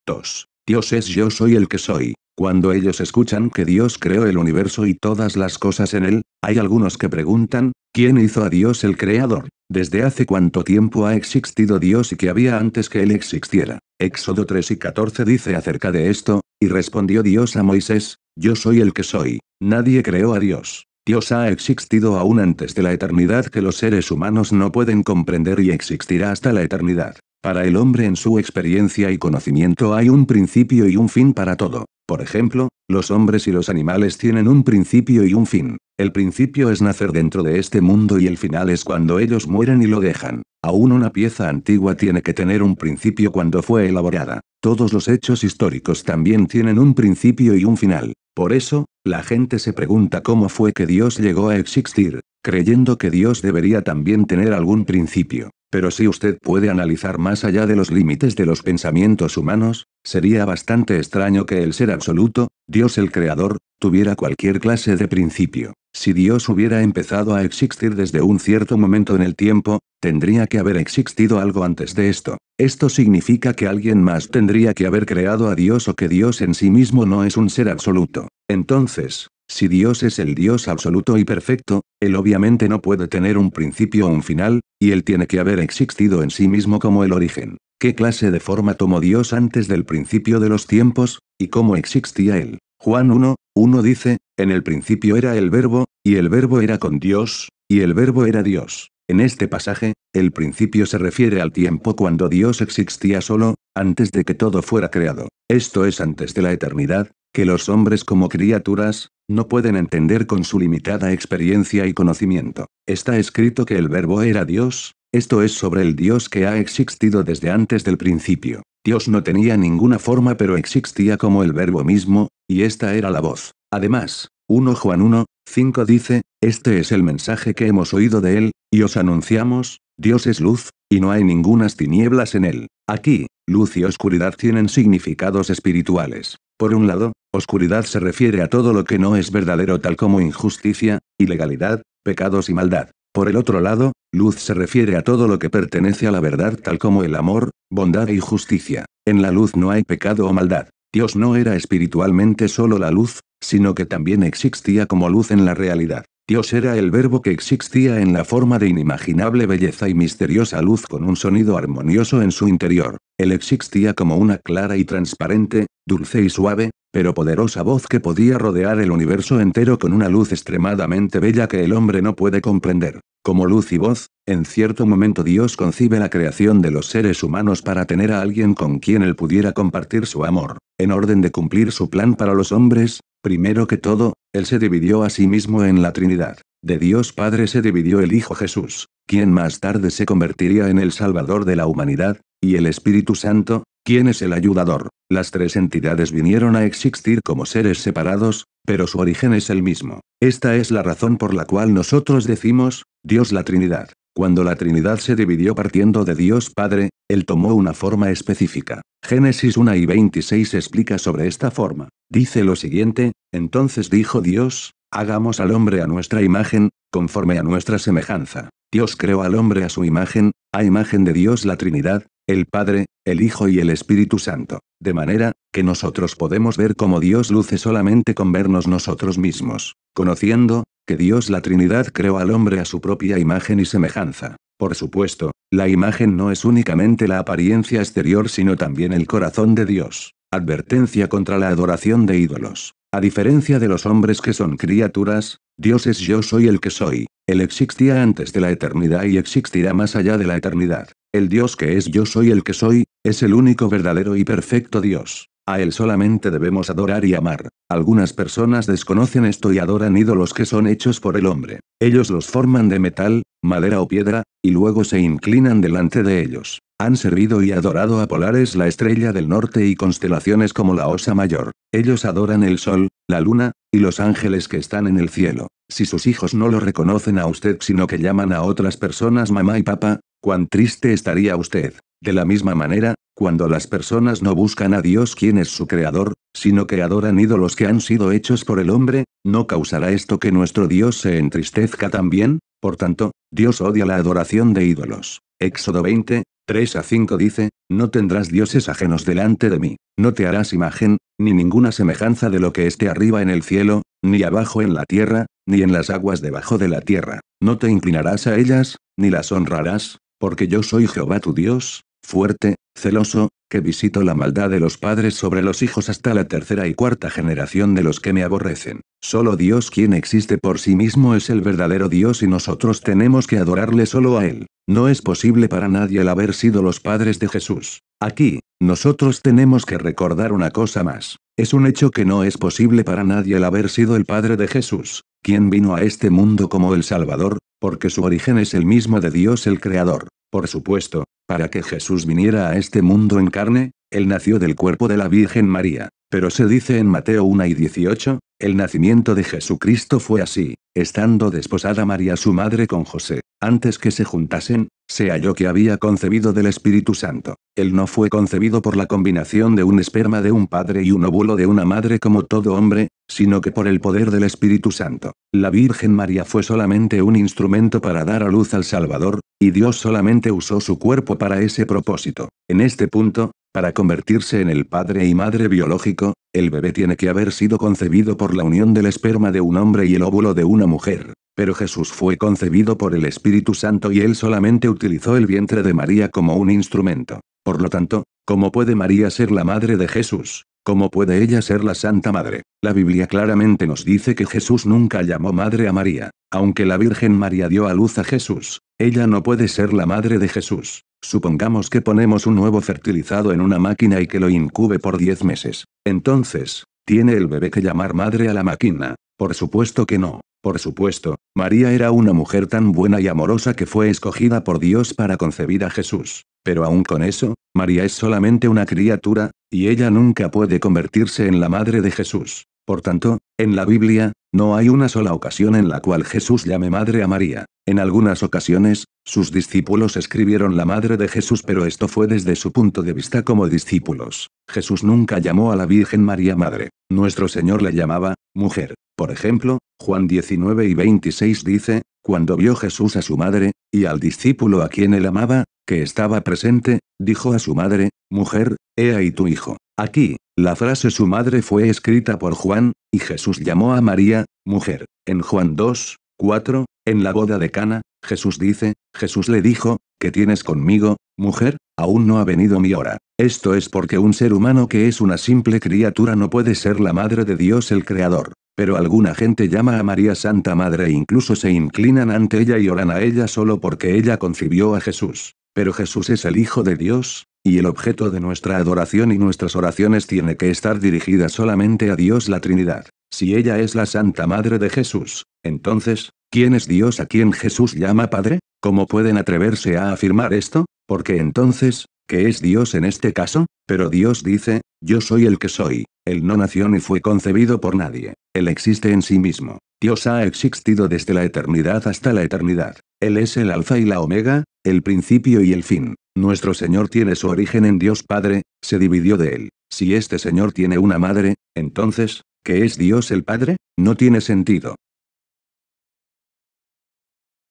2. Dios es yo soy el que soy. Cuando ellos escuchan que Dios creó el universo y todas las cosas en él, hay algunos que preguntan, ¿quién hizo a Dios el creador? ¿Desde hace cuánto tiempo ha existido Dios y qué había antes que él existiera? Éxodo 3 y 14 dice acerca de esto, y respondió Dios a Moisés, yo soy el que soy. Nadie creó a Dios. Dios ha existido aún antes de la eternidad que los seres humanos no pueden comprender y existirá hasta la eternidad. Para el hombre en su experiencia y conocimiento hay un principio y un fin para todo. Por ejemplo, los hombres y los animales tienen un principio y un fin. El principio es nacer dentro de este mundo y el final es cuando ellos mueren y lo dejan. Aún una pieza antigua tiene que tener un principio cuando fue elaborada. Todos los hechos históricos también tienen un principio y un final. Por eso, la gente se pregunta cómo fue que Dios llegó a existir, creyendo que Dios debería también tener algún principio. Pero si usted puede analizar más allá de los límites de los pensamientos humanos, sería bastante extraño que el ser absoluto, Dios el Creador, tuviera cualquier clase de principio. Si Dios hubiera empezado a existir desde un cierto momento en el tiempo, tendría que haber existido algo antes de esto. Esto significa que alguien más tendría que haber creado a Dios o que Dios en sí mismo no es un ser absoluto. Entonces, si Dios es el Dios absoluto y perfecto, Él obviamente no puede tener un principio o un final, y Él tiene que haber existido en sí mismo como el origen. ¿Qué clase de forma tomó Dios antes del principio de los tiempos, y cómo existía Él? Juan 1:1 dice, en el principio era el Verbo, y el Verbo era con Dios, y el Verbo era Dios. En este pasaje, el principio se refiere al tiempo cuando Dios existía solo, antes de que todo fuera creado. Esto es antes de la eternidad, que los hombres como criaturas, no pueden entender con su limitada experiencia y conocimiento. Está escrito que el Verbo era Dios, esto es sobre el Dios que ha existido desde antes del principio. Dios no tenía ninguna forma pero existía como el Verbo mismo, y esta era la voz. Además, 1 Juan 1:5 dice, este es el mensaje que hemos oído de él, y os anunciamos, Dios es luz, y no hay ningunas tinieblas en él. Aquí, luz y oscuridad tienen significados espirituales. Por un lado, oscuridad se refiere a todo lo que no es verdadero tal como injusticia, ilegalidad, pecados y maldad. Por el otro lado, luz se refiere a todo lo que pertenece a la verdad tal como el amor, bondad y justicia. En la luz no hay pecado o maldad. Dios no era espiritualmente solo la luz, sino que también existía como luz en la realidad. Dios era el Verbo que existía en la forma de inimaginable belleza y misteriosa luz con un sonido armonioso en su interior. Él existía como una clara y transparente, dulce y suave, pero poderosa voz que podía rodear el universo entero con una luz extremadamente bella que el hombre no puede comprender. Como luz y voz, en cierto momento Dios concibe la creación de los seres humanos para tener a alguien con quien él pudiera compartir su amor. En orden de cumplir su plan para los hombres, primero que todo, él se dividió a sí mismo en la Trinidad. De Dios Padre se dividió el Hijo Jesús, quien más tarde se convertiría en el Salvador de la humanidad, y el Espíritu Santo, quien es el ayudador. Las tres entidades vinieron a existir como seres separados, pero su origen es el mismo. Esta es la razón por la cual nosotros decimos, Dios la Trinidad. Cuando la Trinidad se dividió partiendo de Dios Padre, Él tomó una forma específica. Génesis 1:26 explica sobre esta forma. Dice lo siguiente, entonces dijo Dios, hagamos al hombre a nuestra imagen, conforme a nuestra semejanza. Dios creó al hombre a su imagen, a imagen de Dios la Trinidad, el Padre, el Hijo y el Espíritu Santo. De manera, que nosotros podemos ver cómo Dios luce solamente con vernos nosotros mismos. Conociendo, que Dios la Trinidad creó al hombre a su propia imagen y semejanza. Por supuesto, la imagen no es únicamente la apariencia exterior sino también el corazón de Dios. Advertencia contra la adoración de ídolos. A diferencia de los hombres que son criaturas, Dios es yo soy el que soy. Él existía antes de la eternidad y existirá más allá de la eternidad. El Dios que es yo soy el que soy, es el único verdadero y perfecto Dios. A Él solamente debemos adorar y amar. Algunas personas desconocen esto y adoran ídolos que son hechos por el hombre. Ellos los forman de metal, madera o piedra, y luego se inclinan delante de ellos. Han servido y adorado a Polares, la estrella del norte y constelaciones como la Osa Mayor. Ellos adoran el sol, la luna, y los ángeles que están en el cielo. Si sus hijos no lo reconocen a usted sino que llaman a otras personas mamá y papá, cuán triste estaría usted. De la misma manera, cuando las personas no buscan a Dios quien es su creador, sino que adoran ídolos que han sido hechos por el hombre, ¿no causará esto que nuestro Dios se entristezca también? Por tanto, Dios odia la adoración de ídolos. Éxodo 20, 3 a 5 dice, no tendrás dioses ajenos delante de mí, no te harás imagen, ni ninguna semejanza de lo que esté arriba en el cielo, ni abajo en la tierra, ni en las aguas debajo de la tierra, no te inclinarás a ellas, ni las honrarás, porque yo soy Jehová tu Dios, fuerte, celoso, que visito la maldad de los padres sobre los hijos hasta la tercera y cuarta generación de los que me aborrecen. Solo Dios, quien existe por sí mismo, es el verdadero Dios y nosotros tenemos que adorarle solo a Él. No es posible para nadie el haber sido los padres de Jesús. Aquí, nosotros tenemos que recordar una cosa más. Es un hecho que no es posible para nadie el haber sido el padre de Jesús, quien vino a este mundo como el Salvador, porque su origen es el mismo de Dios el Creador. Por supuesto, para que Jesús viniera a este mundo en carne, Él nació del cuerpo de la Virgen María. Pero se dice en Mateo 1 y 18, el nacimiento de Jesucristo fue así, estando desposada María su madre con José, antes que se juntasen, se halló que había concebido del Espíritu Santo. Él no fue concebido por la combinación de un esperma de un padre y un óvulo de una madre como todo hombre, sino que por el poder del Espíritu Santo. La Virgen María fue solamente un instrumento para dar a luz al Salvador, y Dios solamente usó su cuerpo para ese propósito. En este punto, para convertirse en el padre y madre biológico, el bebé tiene que haber sido concebido por la unión del esperma de un hombre y el óvulo de una mujer. Pero Jesús fue concebido por el Espíritu Santo y él solamente utilizó el vientre de María como un instrumento. Por lo tanto, ¿cómo puede María ser la madre de Jesús? ¿Cómo puede ella ser la Santa Madre? La Biblia claramente nos dice que Jesús nunca llamó madre a María. Aunque la Virgen María dio a luz a Jesús, ella no puede ser la madre de Jesús. Supongamos que ponemos un huevo fertilizado en una máquina y que lo incube por 10 meses. Entonces, ¿tiene el bebé que llamar madre a la máquina? Por supuesto que no. Por supuesto, María era una mujer tan buena y amorosa que fue escogida por Dios para concebir a Jesús. Pero aún con eso, María es solamente una criatura, y ella nunca puede convertirse en la madre de Jesús. Por tanto, en la Biblia, no hay una sola ocasión en la cual Jesús llame madre a María. En algunas ocasiones, sus discípulos escribieron la madre de Jesús, pero esto fue desde su punto de vista como discípulos. Jesús nunca llamó a la Virgen María madre. Nuestro Señor la llamaba mujer. Por ejemplo, Juan 19 y 26 dice, cuando vio Jesús a su madre, y al discípulo a quien él amaba, que estaba presente, dijo a su madre, mujer, he ahí tu hijo. Aquí, la frase su madre fue escrita por Juan, y Jesús llamó a María, mujer. En Juan 2, 4, en la boda de Cana, Jesús dice, Jesús le dijo, ¿qué tienes conmigo, mujer? Aún no ha venido mi hora. Esto es porque un ser humano que es una simple criatura no puede ser la madre de Dios el Creador. Pero alguna gente llama a María Santa Madre e incluso se inclinan ante ella y oran a ella solo porque ella concibió a Jesús. Pero Jesús es el Hijo de Dios, y el objeto de nuestra adoración y nuestras oraciones tiene que estar dirigida solamente a Dios la Trinidad. Si ella es la Santa Madre de Jesús, entonces, ¿quién es Dios a quien Jesús llama Padre? ¿Cómo pueden atreverse a afirmar esto? Porque entonces, ¿qué es Dios en este caso? Pero Dios dice, yo soy el que soy. Él no nació ni fue concebido por nadie. Él existe en sí mismo. Dios ha existido desde la eternidad hasta la eternidad. Él es el alfa y la omega, el principio y el fin. Nuestro Señor tiene su origen en Dios Padre, se dividió de él. Si este Señor tiene una madre, entonces, ¿qué es Dios el Padre? No tiene sentido.